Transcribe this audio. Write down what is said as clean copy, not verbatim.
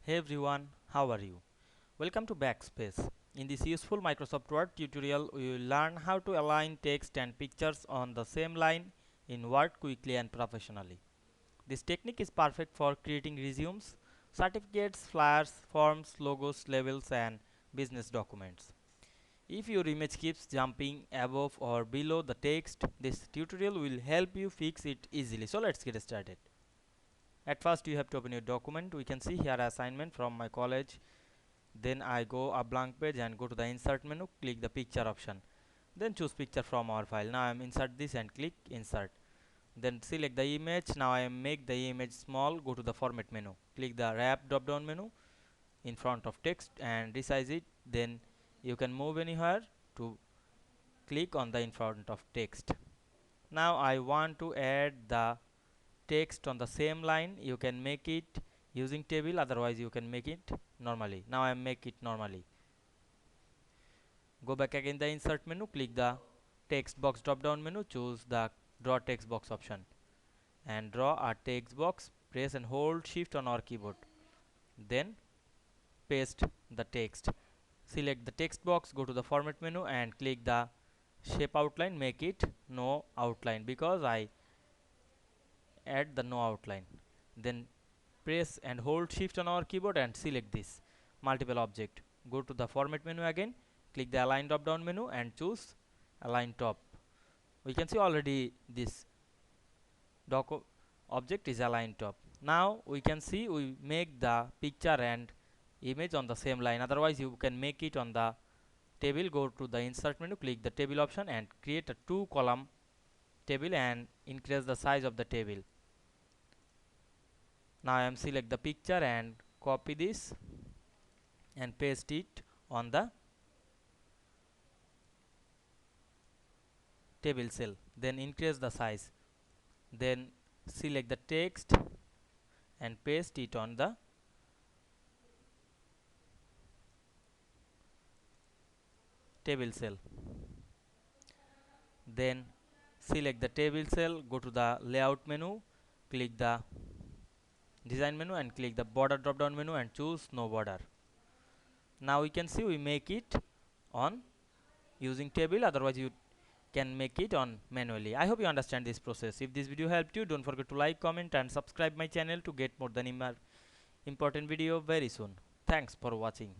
Hey everyone, how are you? Welcome to Backspace. In this useful Microsoft Word tutorial, we will learn how to align text and pictures on the same line in Word quickly and professionally. This technique is perfect for creating resumes, certificates, flyers, forms, logos, labels, and business documents. If your image keeps jumping above or below the text, this tutorial will help you fix it easily. So let's get started. At first, you have to open your document. We can see here assignment from my college. Then I go a blank page and go to the insert menu, click the picture option, then choose picture from our file. Now I am insert this and click insert, then select the image. Now I am make the image small, go to the format menu, click the wrap drop down menu in front of text and resize it. Then you can move anywhere to click on the in front of text. Now I want to add the text on the same line. You can make it using table, otherwise you can make it normally. Now I make it normally. Go back again the insert menu, click the text box drop down menu, choose the draw text box option and draw a text box. Press and hold shift on our keyboard, then paste the text. Select the text box, go to the format menu and click the shape outline, make it no outline because I add the no outline. Then press and hold shift on our keyboard and select this multiple object. Go to the format menu again, click the align drop down menu and choose align top. We can see already this object is aligned top. Now we can see we make the picture and image on the same line, otherwise you can make it on the table. Go to the insert menu, click the table option and create a 2-column table and increase the size of the table. Now I am select the picture and copy this and paste it on the table cell, then increase the size, then select the text and paste it on the table cell, then select the table cell, go to the layout menu, click the design menu and click the border drop down menu and choose no border. Now we can see we make it on using table, otherwise you can make it on manually. I hope you understand this process. If this video helped you, don't forget to like, comment and subscribe my channel to get more than important video very soon. Thanks for watching.